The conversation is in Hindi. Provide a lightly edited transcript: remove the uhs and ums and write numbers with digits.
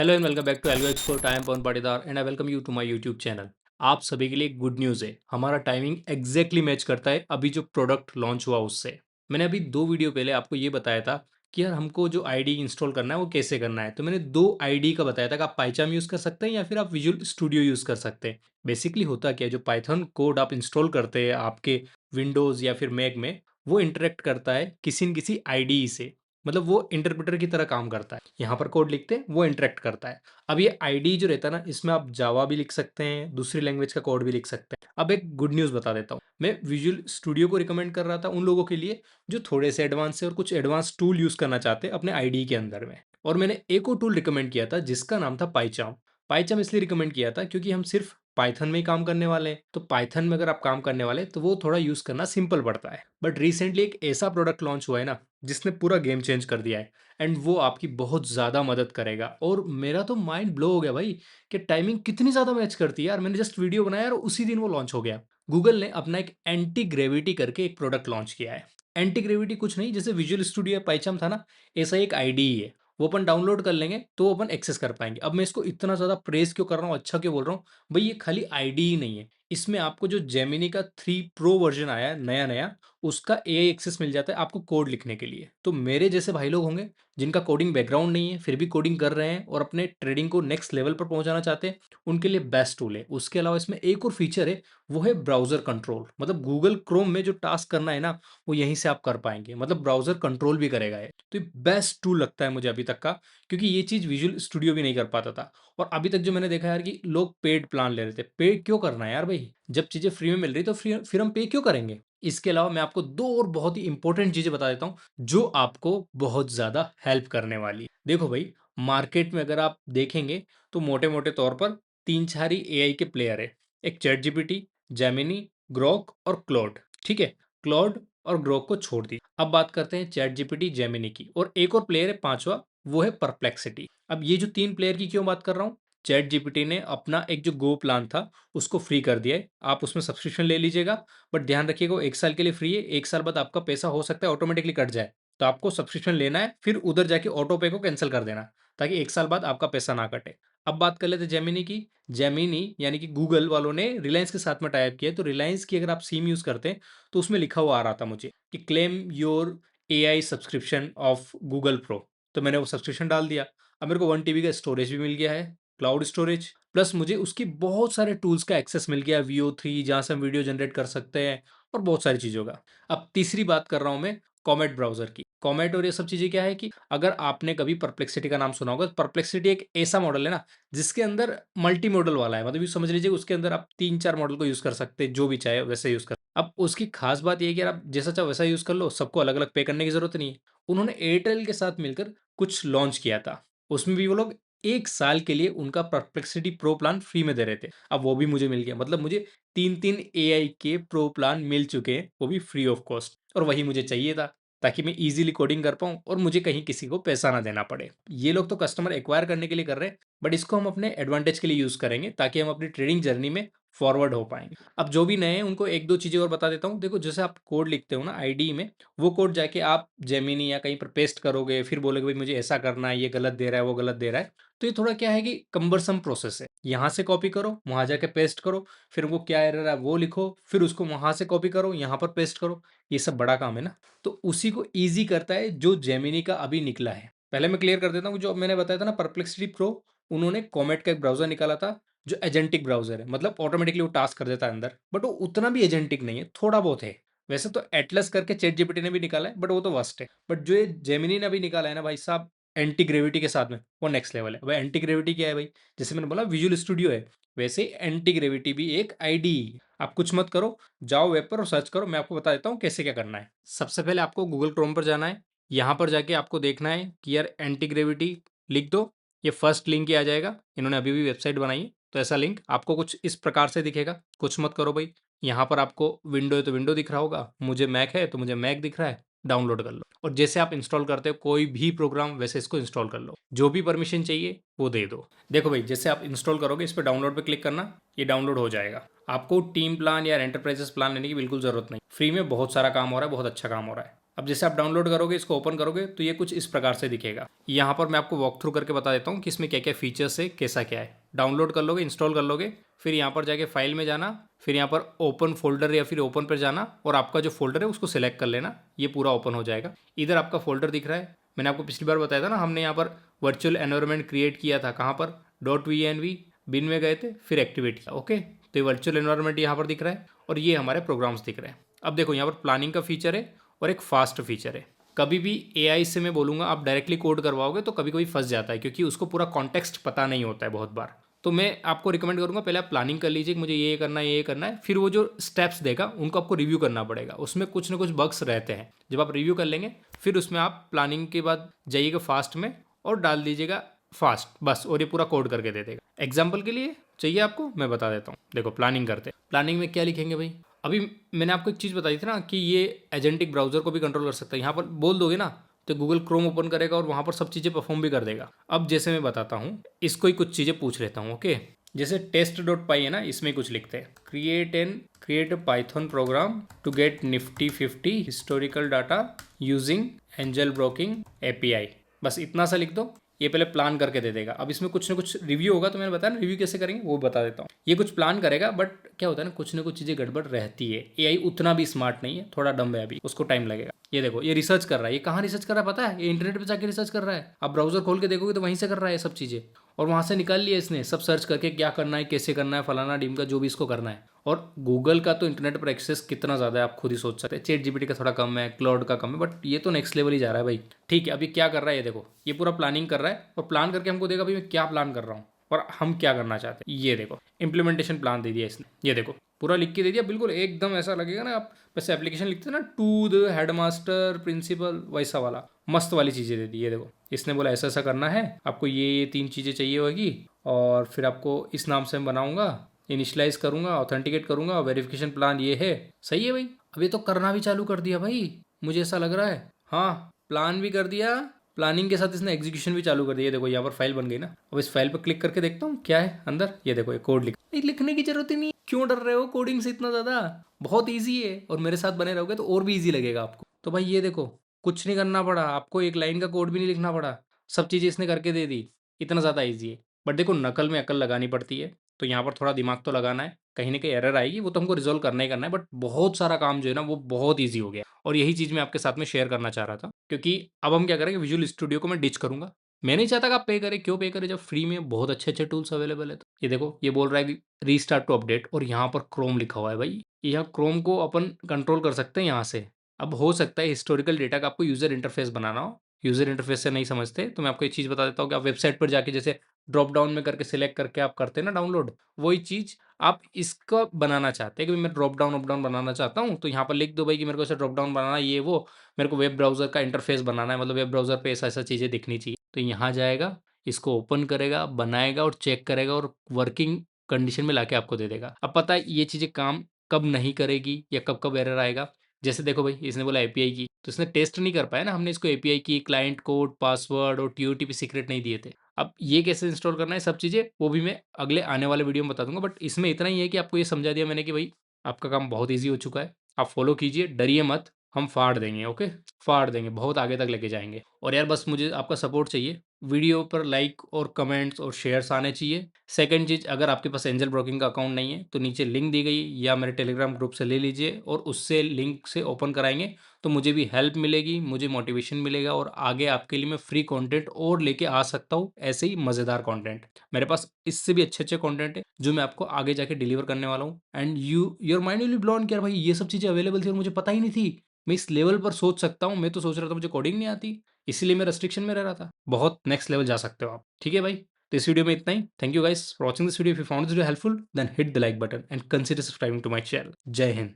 Hello and welcome back to algo expert. I am Pawan Patidar and I welcome you to my YouTube channel. आप सभी के लिए गुड न्यूज़ है, हमारा टाइमिंग एग्जैक्टली मैच करता है अभी जो प्रोडक्ट लॉन्च हुआ उससे। मैंने अभी 2 वीडियो पहले आपको ये बताया था कि यार हमको जो आईडी इंस्टॉल करना है वो कैसे करना है। तो मैंने 2 आईडी का बताया था कि आप पाइचाम यूज़ कर सकते हैं या फिर आप विजुअल स्टूडियो यूज़ कर सकते हैं। बेसिकली होता क्या है, जो पाइथन कोड आप इंस्टॉल करते हैं आपके विंडोज़ या फिर मैक में, वो इंटरेक्ट करता है किसी न किसी आईडी से। मतलब वो इंटरप्रेटर की तरह काम करता है। यहाँ पर कोड लिखते हैं, वो इंटरेक्ट करता है। अब ये आईडी जो रहता है ना, इसमें आप जावा भी लिख सकते हैं, दूसरी लैंग्वेज का कोड भी लिख सकते हैं। अब एक गुड न्यूज़ बता देता हूँ, मैं विजुअल स्टूडियो को रिकमेंड कर रहा था उन लोगों के लिए जो थोड़े से एडवांस है और कुछ एडवांस टूल यूज़ करना चाहते हैं अपने आईडी के अंदर में। और मैंने एक और टूल रिकमेंड किया था जिसका नाम था पाइचाम। पाइचाम इसलिए रिकमेंड किया था क्योंकि हम सिर्फ पाइथन में ही काम करने वाले हैं, तो पाइथन में अगर आप काम करने वाले हैं तो वो थोड़ा यूज़ करना सिंपल पड़ता है। बट रिसेंटली एक ऐसा प्रोडक्ट लॉन्च हुआ है ना, जिसने पूरा गेम चेंज कर दिया है एंड वो आपकी बहुत ज़्यादा मदद करेगा। और मेरा तो माइंड ब्लो हो गया भाई कि टाइमिंग कितनी ज़्यादा मैच करती है यार। मैंने जस्ट वीडियो बनाया और उसी दिन वो लॉन्च हो गया। गूगल ने अपना एक एंटी ग्रेविटी करके एक प्रोडक्ट लॉन्च किया है। एंटी ग्रेविटी कुछ नहीं, जैसे विजुअल स्टूडियो या पाइथन था ना, ऐसा ही एक आईडी ही है। वो अपन डाउनलोड कर लेंगे तो वो अपन एक्सेस कर पाएंगे। अब मैं इसको इतना ज़्यादा प्रेस क्यों कर रहा हूँ, अच्छा क्यों बोल रहा हूँ भाई, ये खाली आईडी ही नहीं है। इसमें आपको जो जेमिनी का 3 प्रो वर्जन आया है नया नया, उसका एआई एक्सेस मिल जाता है आपको कोड लिखने के लिए। तो मेरे जैसे भाई लोग होंगे जिनका कोडिंग बैकग्राउंड नहीं है फिर भी कोडिंग कर रहे हैं और अपने ट्रेडिंग को नेक्स्ट लेवल पर पहुंचाना चाहते हैं, उनके लिए बेस्ट टूल है। उसके अलावा इसमें एक और फीचर है, वो है ब्राउजर कंट्रोल। मतलब गूगल क्रोम में जो टास्क करना है ना, वो यहीं से आप कर पाएंगे। मतलब ब्राउजर कंट्रोल भी करेगा ये। तो ये बेस्ट टूल लगता है मुझे अभी तक का, क्योंकि ये चीज़ विजुअल स्टूडियो भी नहीं कर पाता था। और अभी तक जो मैंने देखा यार कि लोग पेड प्लान ले रहे थे। पे क्यों करना है यार भाई, जब चीज़ें फ्री में मिल रही तो फिर हम पे क्यों करेंगे। इसके अलावा मैं आपको 2 और बहुत ही इंपॉर्टेंट चीज़ें बता देता हूँ, जो आपको बहुत ज़्यादा हेल्प करने वाली है। देखो भाई, मार्केट में अगर आप देखेंगे तो मोटे-मोटे तौर पर 3-4 ही एआई के प्लेयर है। एक चैट जीपीटी, जेमिनी, ग्रोक और क्लॉड। ठीक है? क्लॉड और ग्रोक को छोड़ दी। अब बात करते हैं चैट जीपीटी, जेमिनी की। और एक और प्लेयर है 5वां, वो है परप्लेक्सिटी। अब ये जो 3 प्लेयर की क्यों बात कर रहा हूँ? चैट जीपीटी ने अपना एक जो गो प्लान था उसको फ्री कर दिया है। आप उसमें सब्सक्रिप्शन ले लीजिएगा, बट ध्यान रखिएगा वो 1 साल के लिए फ्री है। 1 साल बाद आपका पैसा हो सकता है ऑटोमेटिकली कट जाए। तो आपको सब्सक्रिप्शन लेना है, फिर उधर जाके ऑटो पे को कैंसल कर देना, ताकि 1 साल बाद आपका पैसा ना कटे। अब बात कर लेते हैं जेमिनी की। जेमिनी यानी कि गूगल वालों ने रिलायंस के साथ में टाई अप किया है। तो रिलायंस की अगर आप सिम यूज़ करते हैं तो उसमें लिखा हुआ आ रहा था मुझे कि claim your AI subscription of Google pro. तो मैंने वो सब्सक्रिप्शन डाल दिया। अब मेरे को 1 टीबी का स्टोरेज भी मिल गया है, क्लाउड स्टोरेज, प्लस मुझे उसकी बहुत सारे टूल्स का एक्सेस मिल गया, वीओ3 जहाँ से हम वीडियो जनरेट कर सकते हैं और बहुत सारी चीज़ों का। अब तीसरी बात कर रहा हूँ मैं कॉमेट ब्राउज़र की। कॉमेट और ये सब चीज़ें क्या है कि अगर आपने कभी परप्लेक्सिटी का नाम सुना होगा, तो परप्लेक्सिटी एक ऐसा मॉडल है ना, जिसके अंदर मल्टी मॉडल वाला है। मतलब ये समझ लीजिए उसके अंदर आप 3-4 मॉडल को यूज़ कर सकते हैं, जो भी चाहे वैसे यूज़ कर। अब उसकी खास बात ये है कि यार आप जैसा चाहो वैसा यूज़ कर लो, सबको अलग-अलग पे करने की ज़रूरत नहीं है। उन्होंने एयरटेल के साथ मिलकर कुछ लॉन्च किया था। उसमें भी वो लोग 1 साल के लिए उनका परप्लेक्सिटी प्रो प्लान फ्री में दे रहे थे। अब वो भी मुझे मिल गया। मतलब मुझे 3-3 एआई के प्रो प्लान मिल चुके हैं, वो भी फ्री ऑफ कॉस्ट। और वही मुझे चाहिए था, ताकि मैं ईज़िली कोडिंग कर पाऊँ और मुझे कहीं किसी को पैसा ना देना पड़े। ये लोग तो कस्टमर एक्वायर करने के लिए कर रहे हैं, बट इसको हम अपने एडवांटेज के लिए यूज़ करेंगे, ताकि हम अपनी ट्रेडिंग जर्नी में फॉरवर्ड हो पाएँगे। अब जो भी नए हैं उनको 1-2 चीज़ें और बता देता हूँ। देखो, जैसे आप कोड लिखते हो ना आईडी में, वो कोड जाके आप जेमिनी या कहीं पर पेस्ट करोगे, फिर बोलोगे भाई मुझे ऐसा करना है, ये गलत दे रहा है, वो गलत दे रहा है। तो ये थोड़ा क्या है कि कम्बरसम प्रोसेस है। यहाँ से कॉपी करो, वहाँ जाके पेस्ट करो, फिर उनको क्या एरर है वो लिखो, फिर उसको वहाँ से कॉपी करो, यहाँ पर पेस्ट करो। ये सब बड़ा काम है ना। तो उसी को ईज़ी करता है जो जेमिनी का अभी निकला है। पहले मैं क्लियर कर देता हूँ, जो मैंने बताया था ना परप्लेक्सिटी प्रो, उन्होंने कॉमेट का एक ब्राउज़र निकाला था, जो एजेंटिक ब्राउज़र है। मतलब ऑटोमेटिकली वो टास्क कर देता है अंदर, बट वो उतना भी एजेंटिक नहीं है, थोड़ा बहुत है। वैसे तो एटलस करके चैट जीपीटी ने भी निकाला है, बट वो तो वर्स्ट है। बट जो ये जेमिनी ने अभी निकाला है ना भाई साहब, एंटी ग्रेविटी के साथ में, वो नेक्स्ट लेवल है। भाई एंटी ग्रेविटी क्या है भाई? जैसे मैंने बोला विजुअल स्टूडियो है, वैसे एंटी ग्रेविटी भी एक आईडी। आप कुछ मत करो, जाओ वेब पर और सर्च करो। मैं आपको बता देता हूँ कैसे क्या करना है। सबसे पहले आपको गूगल क्रोम पर जाना है। यहाँ पर जाके आपको देखना है कि यार एंटी ग्रेविटी लिख दो। ये फर्स्ट लिंक ही आ जाएगा। इन्होंने अभी भी वेबसाइट बनाई है, तो ऐसा लिंक आपको कुछ इस प्रकार से दिखेगा। कुछ मत करो भाई। यहाँ पर आपको विंडो है तो विंडो दिख रहा होगा, मुझे मैक है तो मुझे मैक दिख रहा है। डाउनलोड कर लो, और जैसे आप इंस्टॉल करते हो कोई भी प्रोग्राम, वैसे इसको इंस्टॉल कर लो। जो भी परमिशन चाहिए वो दे दो। देखो भाई, जैसे आप इंस्टॉल करोगे, इस पर डाउनलोड पे क्लिक करना, ये डाउनलोड हो जाएगा। आपको टीम प्लान या एंटरप्राइजेस प्लान लेने की बिल्कुल ज़रूरत नहीं, फ्री में बहुत सारा काम हो रहा है, बहुत अच्छा काम हो रहा है। अब जैसे आप डाउनलोड करोगे, इसको ओपन करोगे तो ये कुछ इस प्रकार से दिखेगा। यहाँ पर मैं आपको वॉक थ्रू करके बता देता हूँ कि इसमें क्या क्या फीचर्स है, कैसा क्या है। डाउनलोड कर लोगे, इंस्टॉल कर लोगे, फिर यहाँ पर जाके फाइल में जाना, फिर यहाँ पर ओपन फोल्डर या फिर ओपन पर जाना और आपका जो फोल्डर है उसको सिलेक्ट कर लेना। ये पूरा ओपन हो जाएगा। इधर आपका फोल्डर दिख रहा है। मैंने आपको पिछली बार बताया था ना, हमने यहाँ पर वर्चुअल एनवायरनमेंट क्रिएट किया था। कहाँ पर? .venv बिन में गए थे, फिर एक्टिवेट किया। ओके, तो ये वर्चुअल एनवायरनमेंट यहाँ पर दिख रहा है और ये हमारे प्रोग्राम्स दिख रहे हैं। अब देखो, यहाँ पर प्लानिंग का फीचर है और एक फास्ट फीचर है। कभी भी एआई से मैं बोलूँगा आप डायरेक्टली कोड करवाओगे तो कभी कभी फंस जाता है, क्योंकि उसको पूरा कॉन्टेक्स्ट पता नहीं होता है बहुत बार। तो मैं आपको रिकमेंड करूँगा, पहले आप प्लानिंग कर लीजिए कि मुझे ये करना है, ये करना है, फिर वो जो स्टेप्स देगा उनको आपको रिव्यू करना पड़ेगा। उसमें कुछ ना कुछ बग्स रहते हैं। जब आप रिव्यू कर लेंगे फिर उसमें आप प्लानिंग के बाद जाइएगा फास्ट में और डाल दीजिएगा फास्ट, बस, और ये पूरा कोड करके दे देगा। एग्जाम्पल के लिए चाहिए आपको, मैं बता देता हूँ। देखो, प्लानिंग करते हैं। प्लानिंग में क्या लिखेंगे भाई? अभी मैंने आपको एक चीज़ बताई थी ना कि ये एजेंटिक ब्राउजर को भी कंट्रोल कर सकता है। यहाँ पर बोल दोगे ना तो गूगल क्रोम ओपन करेगा और वहाँ पर सब चीज़ें परफॉर्म भी कर देगा। अब जैसे मैं बताता हूँ, इसको ही कुछ चीज़ें पूछ लेता हूँ। ओके, जैसे test.py है ना, इसमें कुछ लिखते हैं, create a Python program to get Nifty 50 historical data using Angel Broking API. बस इतना सा लिख दो, ये पहले प्लान करके दे देगा। अब इसमें कुछ ना कुछ रिव्यू होगा, तो मैंने बताया ना रिव्यू कैसे करेंगे वो बता देता हूँ। ये कुछ प्लान करेगा, बट क्या होता है ना, कुछ ना कुछ चीज़ें गड़बड़ रहती है। एआई उतना भी स्मार्ट नहीं है, थोड़ा डम है, अभी उसको टाइम लगेगा। ये देखो, ये रिसर्च कर रहा है। ये कहाँ रिसर्च कर रहा है पता है? ये इंटरनेट पे जाके रिसर्च कर रहा है। आप ब्राउजर खोल के देखोगे तो वहीं से कर रहा है सब चीज़ें, और वहाँ से निकाल लिया इसने सब सर्च करके, क्या करना है, कैसे करना है, फलाना डीम का जो भी इसको करना है। और गूगल का तो इंटरनेट पर एक्सेस कितना ज़्यादा है आप खुद ही सोच सकते हैं। चैट जीपीटी का थोड़ा कम है, क्लाउड का कम है, बट ये तो नेक्स्ट लेवल ही जा रहा है भाई। ठीक है, अभी क्या कर रहा है ये देखो, ये पूरा प्लानिंग कर रहा है और प्लान करके हमको देगा भाई मैं क्या प्लान कर रहा हूँ और हम क्या करना चाहते हैं। ये देखो, इम्प्लीमेंटेशन प्लान दे दिया इसने। ये देखो, पूरा लिख के दे दिया, बिल्कुल एकदम ऐसा लगेगा ना, आप वैसे एप्लीकेशन लिखते हैं ना, टू द हेडमास्टर प्रिंसिपल, वैसा वाला मस्त वाली चीज़ें दे दी। ये देखो, इसने बोला ऐसा ऐसा करना है आपको, ये 3 चीज़ें चाहिए होगी, और फिर आपको इस नाम से मैं बनाऊंगा, इनिशलाइज करूंगा, ऑथेंटिकेट करूंगा, वेरिफिकेशन प्लान ये है। सही है भाई, अभी तो करना भी चालू कर दिया भाई, मुझे ऐसा लग रहा है। हाँ, प्लान भी कर दिया, प्लानिंग के साथ इसने एग्जीक्यूशन भी चालू कर दिया। देखो, यहाँ पर फाइल बन गई ना। अब इस फाइल पर क्लिक करके देखता हूँ क्या है अंदर। ये देखो, ये कोड लिखने की जरूरत ही नहीं। क्यों डर रहे हो कोडिंग से इतना ज़्यादा? बहुत ईजी है, और मेरे साथ बने रहोगे तो और भी ईजी लगेगा आपको। तो भाई ये देखो, कुछ नहीं करना पड़ा आपको, एक लाइन का कोड भी नहीं लिखना पड़ा, सब चीज़ें इसने करके दे दी। इतना ज़्यादा ईजी है। बट देखो, नकल में अकल लगानी पड़ती है, तो यहाँ पर थोड़ा दिमाग तो लगाना है। कहीं ना कहीं एरर आएगी, वो तो हमको रिजोल्व करना ही करना है, बट बहुत सारा काम जो है ना वो बहुत ईजी हो गया। और यही चीज़ मैं आपके साथ में शेयर करना चाह रहा था, क्योंकि अब हम क्या करेंगे, विजुअल स्टूडियो को मैं डिच करूंगा। मैं नहीं चाहता कि आप पे करें। क्यों पे करें जब फ्री में बहुत अच्छे अच्छे टूल्स अवेलेबल है? तो ये देखो, ये बोल रहा है कि रीस्टार्ट टू अपडेट, और यहाँ पर क्रोम लिखा हुआ है भाई। यहाँ क्रोम को अपन कंट्रोल कर सकते हैं यहाँ से। अब हो सकता है हिस्टोरिकल डेटा का आपको यूजर इंटरफेस बनाना हो, यूजर इंटरफेस से नहीं समझते, तो मैं आपको एक चीज़ बता देता हूँ कि आप वेबसाइट पर जाके जैसे ड्रॉप डाउन में करके सिलेक्ट करके आप करते हैं ना डाउनलोड, वही चीज़ आप इसका बनाना चाहते हैं कि मैं ड्रॉप डाउन बनाना चाहता हूँ, तो यहाँ पर लिख दो भाई कि मेरे को ऐसा ड्रॉप डाउन बनाना है, ये वो, मेरे को वेब ब्राउजर का इंटरफेस बनाना है, मतलब वेब ब्राउजर पे ऐसा ऐसा चीज़ें दिखनी चाहिए। तो यहाँ जाएगा, इसको ओपन करेगा, बनाएगा और चेक करेगा, और वर्किंग कंडीशन में लाके आपको दे देगा। अब पता है ये चीज़ें काम कब नहीं करेगी या कब कब एरर आएगा। जैसे देखो भाई, इसने बोला एपीआई की, तो इसने टेस्ट नहीं कर पाया ना, हमने इसको एपीआई की, क्लाइंट कोड, पासवर्ड और टीओटीपी सीक्रेट नहीं दिए थे। अब ये कैसे इंस्टॉल करना है सब चीज़ें, वो भी मैं अगले आने वाले वीडियो में बता दूंगा। बट इसमें इतना ही है कि आपको ये समझा दिया मैंने कि भाई आपका काम बहुत ईजी हो चुका है, आप फॉलो कीजिए, डरिए मत, हम फाड़ देंगे। ओके, फाड़ देंगे, बहुत आगे तक लेके जाएंगे। और यार बस मुझे आपका सपोर्ट चाहिए, वीडियो पर लाइक और कमेंट्स और शेयर्स आने चाहिए। सेकंड चीज़, अगर आपके पास एंजल ब्रोकिंग का अकाउंट नहीं है तो नीचे लिंक दी गई, या मेरे टेलीग्राम ग्रुप से ले लीजिए और उससे लिंक से ओपन कराएंगे, तो मुझे भी हेल्प मिलेगी, मुझे मोटिवेशन मिलेगा, और आगे आपके लिए मैं फ्री कंटेंट और लेके आ सकता हूँ, ऐसे ही मज़ेदार कंटेंट। मेरे पास इससे भी अच्छे अच्छे कंटेंट है जो मैं आपको आगे जाके डिलीवर करने वाला हूँ। And your mind will be blown कि यार भाई ये सब चीज़ें अवेलेबल थी और मुझे पता ही नहीं थी, मैं इस लेवल पर सोच सकता हूँ। मैं तो सोच रहा था मुझे कोडिंग नहीं आती, इसीलिए मैं रेस्ट्रिक्शन में रह रहा था। बहुत नेक्स्ट लेवल जा सकते हो आप। ठीक है भाई, तो इस वीडियो में इतना ही। Thank you guys for watching this video. If you found this video helpful then hit the like button and consider subscribing to my channel. जय हिंद।